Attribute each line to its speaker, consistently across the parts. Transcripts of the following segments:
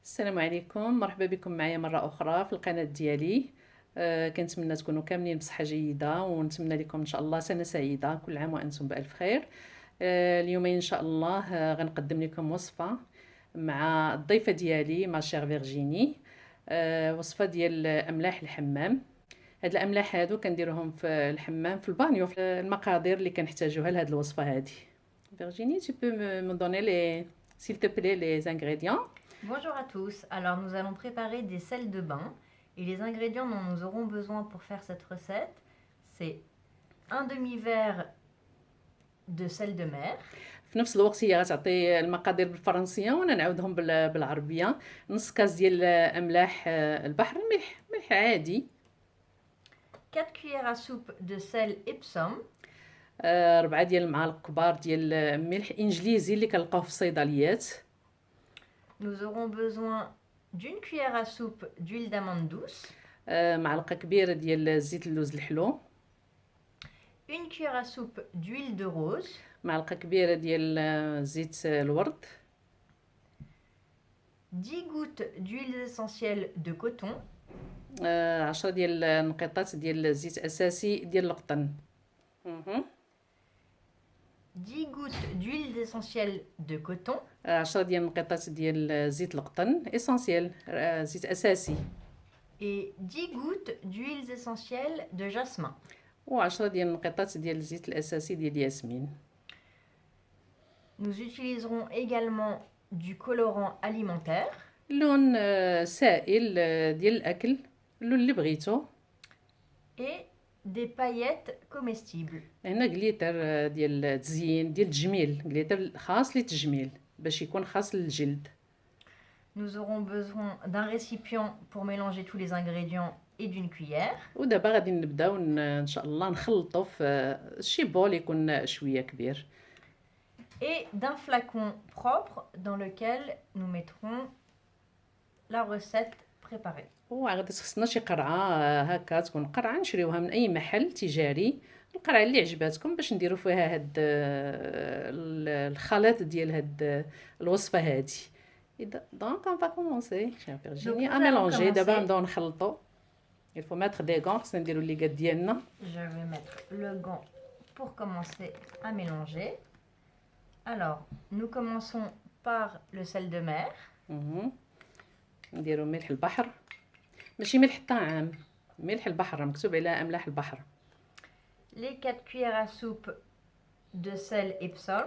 Speaker 1: السلام عليكم، مرحبا بكم معايا مرة أخرى في القناة ديالي. كنتمنى تكونوا كاملين بصحة جيدة، ونتمنى لكم إن شاء الله سنة سعيدة، كل عام وأنتم بألف خير. اليوم إن شاء الله غنقدم لكم وصفة مع الضيفة ديالي مع شير فيرجيني. وصفة ديال أملاح الحمام. هاد الأملاح هادو كنديروهم في الحمام في البانيو، في المقادير اللي كنحتاجوها لهاد الوصفة هادي. Virginie, tu peux me donner s'il te plaît, les ingrédients?
Speaker 2: Bonjour à tous, alors nous allons préparer des sels de bain et les ingrédients dont nous aurons besoin pour faire cette recette, c'est un demi-verre de sel de mer,
Speaker 1: في نفس الوقت هي غتعطي المقادير بالفرنسيه وانا نعاودهم بالعربيه. نص كاس ديال املاح البحر، ملح عادي.
Speaker 2: 4 cuillères à soupe de sel Epsom,
Speaker 1: 4 ديال المعالق كبار ديال ملح انجليزي اللي كنلقاوه في الصيدليات.
Speaker 2: nous aurons besoin d'une cuillère à soupe d'huile d'amande douce,
Speaker 1: معلقه كبيره ديال زيت اللوز الحلو،
Speaker 2: une cuillère à soupe d'huile de rose,
Speaker 1: معلقه كبيره ديال زيت الورد،
Speaker 2: 10 gouttes d'huile essentielle de coton,
Speaker 1: 10 ديال النقيطات ديال زيت اساسي ديال القطن،
Speaker 2: 10 gouttes d'huile essentielle de coton,
Speaker 1: 10 ديال النقيطات ديال زيت القطن اسونسيال، زيت اساسي،
Speaker 2: et 10 gouttes d'huiles essentielles de jasmin.
Speaker 1: و10 ديال النقيطات ديال الزيت الاساسي ديال الياسمين.
Speaker 2: Nous utiliserons également du colorant alimentaire
Speaker 1: لون سائل ديال الاكل، اللون اللي بغيتو.
Speaker 2: et des paillettes comestibles.
Speaker 1: هنا غليتر ديال التزيين ديال التجميل، غليتر خاص للتجميل باش يكون خاص للجلد.
Speaker 2: Nous aurons besoin d'un récipient pour mélanger tous les ingrédients et d'une cuillère.
Speaker 1: ودابا غادي نبداو ان شاء الله نخلطوا في شي بول يكون شويه كبير،
Speaker 2: Et d'un flacon propre dans lequel nous mettrons la recette préparée.
Speaker 1: وغادي تخصنا شي قرعه هكا، تكون قرعه نشريوها من اي محل تجاري، القرعه اللي عجباتكم باش نديروا فيها هاد الخلط ديال هاد الوصفه هادي. دونك اون فا كومونسي شير فيرجيني ا ميلونجي. دابا نبداو نخلطوا. il faut mettre des gants، خصنا نديروا الليغات ديالنا.
Speaker 2: Je vais mettre le gant pour commencer à mélanger. Alors, nous commençons par le sel de mer.
Speaker 1: نديروا ملح البحر، ماشي ملح الطعام، ملح البحر مكتوب على املاح البحر.
Speaker 2: Les 4 cuillères à soupe de sel Epsom,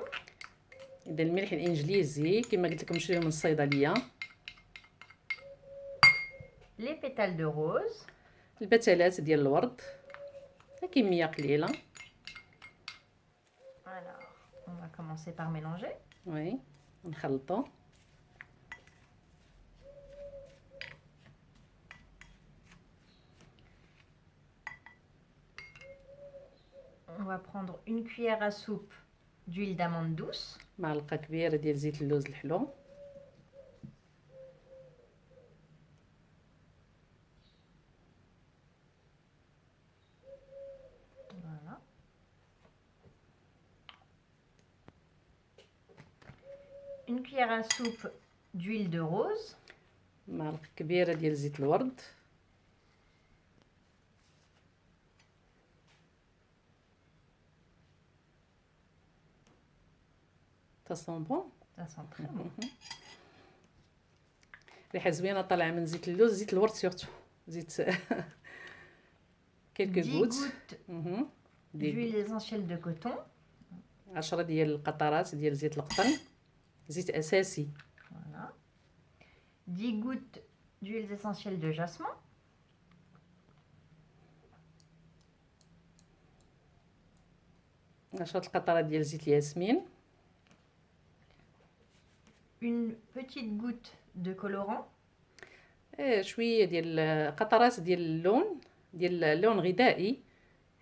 Speaker 1: إذا الملح الانجليزي كما قلت لكم شريوه من الصيدليه.
Speaker 2: les pétales de rose,
Speaker 1: البتلات ديال الورد، كميه قليله.
Speaker 2: alors on va commencer par mélanger.
Speaker 1: وي نخلطوا.
Speaker 2: On va prendre une cuillère à soupe d'huile d'amande douce,
Speaker 1: معلقه كبيره ديال زيت اللوز الحلو،
Speaker 2: voilà. Une cuillère à soupe d'huile de rose,
Speaker 1: معلقه كبيره ديال زيت الورد، ça sent bon.
Speaker 2: ça sent très bon.
Speaker 1: ريحه زوينه طالعه من زيت اللوز، زيت الورد سورتو، زيت كيلكو
Speaker 2: 10
Speaker 1: غوت.
Speaker 2: gouttes d'huile essentielle de coton,
Speaker 1: 10 ديال القطرات ديال زيت القطن، زيت اساسي.
Speaker 2: voilà. 10 gouttes d'huile essentielle de jasmin,
Speaker 1: 10 القطرات ديال زيت الياسمين،
Speaker 2: une petite goutte de colorant,
Speaker 1: شويه ديال قطرات ديال اللون، ديال اللون غذائي،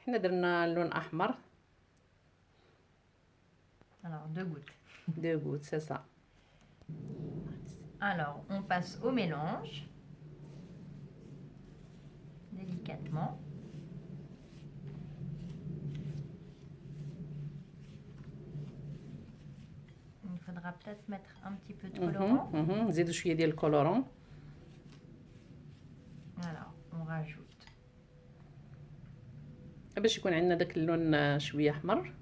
Speaker 1: حنا درنا اللون احمر.
Speaker 2: alors 2 gouttes.
Speaker 1: 2 gouttes c'est ça.
Speaker 2: Alors, on passe au mélange, délicatement. Une faudra peut-être mettre un petit peu de colorant.
Speaker 1: نزيدو شويه ديال الكولورون.
Speaker 2: Alors, on rajoute.
Speaker 1: باش يكون عندنا داك اللون شويه احمر.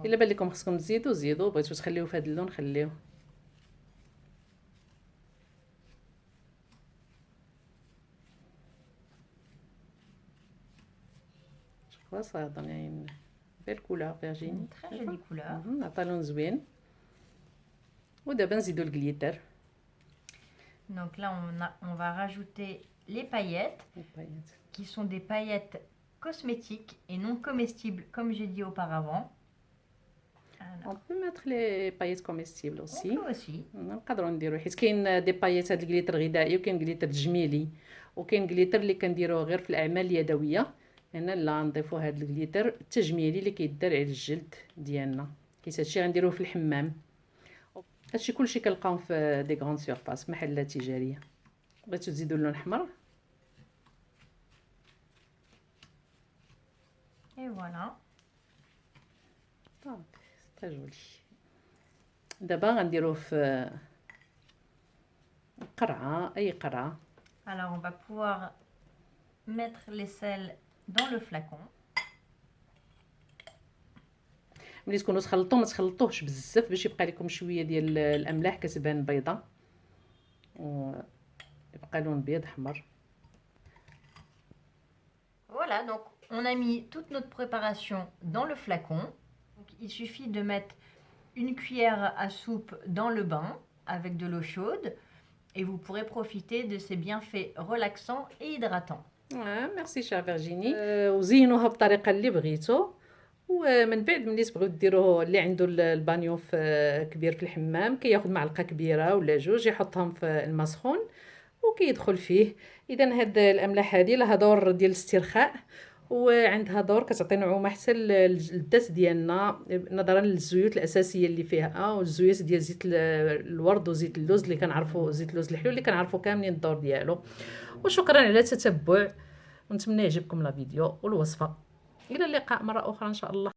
Speaker 1: الا بان لكم خصكم تزيدوا زيدوا، بغيتو تخليوه في هذا اللون خليوه. شوفوا ça donne une belle couleur Virginie.
Speaker 2: Une très jolie couleur.
Speaker 1: عطا لون زوين. ودابا نزيدو الجليتر.
Speaker 2: Donc là, on va rajouter les paillettes, qui sont des paillettes cosmétiques et non comestibles, comme j'ai dit auparavant.
Speaker 1: On peut mettre les paillettes comestibles aussi.
Speaker 2: On peut aussi.
Speaker 1: نقدروا نديروا حيت كاين دي بايات هاد الجليتر غذائي وكاين جليتر تجميلي وكاين جليتر اللي كنديروه غير في الاعمال اليدويه. هنا لا نضيفوا هاد الجليتر التجميلي اللي كيدار على الجلد ديالنا، كيس هادشي غنديروه في الحمام. هادشي كلشي كنلقاو في دي غران سورفاس، محلات تجاريه. بغيتو تزيدوا اللون احمر.
Speaker 2: Et voilà.
Speaker 1: دونك سي جولي. دابا غنديروه في قرعه، اي قرعه.
Speaker 2: Alors on va pouvoir mettre les sels dans le flacon.
Speaker 1: ملي تكونوا تخلطوا ما تخلطوهش بزاف باش يبقى لكم شويه ديال الاملاح كتبان بيضه ويبقى لون بيض احمر.
Speaker 2: Voilà, donc on a mis toute notre préparation dans le flacon. Donc, il suffit de mettre une cuillère à soupe dans le bain avec de l'eau chaude et vous pourrez profiter de ces bienfaits relaxants et hydratants.
Speaker 1: ميرسي شا فيرجيني. وزينوها بالطريقه اللي بغيتو، ومن بعد ملي تبغيو ديروه اللي عنده البانيو كبير في الحمام كياخذ معلقه كبيره ولا جوج يحطهم في الماء سخون وكيدخل فيه. اذا هاد الاملاح هذه لها دور ديال الاسترخاء وعندها دور كتعطي نعومه حتى للذات ديالنا نظرا للزيوت الاساسيه اللي فيها والزيوت ديال زيت الورد وزيت اللوز اللي كنعرفوا زيت اللوز الحلو اللي كنعرفوا كاملين الدور ديالو. وشكرا على التتبع ونتمنى يعجبكم لا فيديو والوصفه. الى اللقاء مره اخرى ان شاء الله.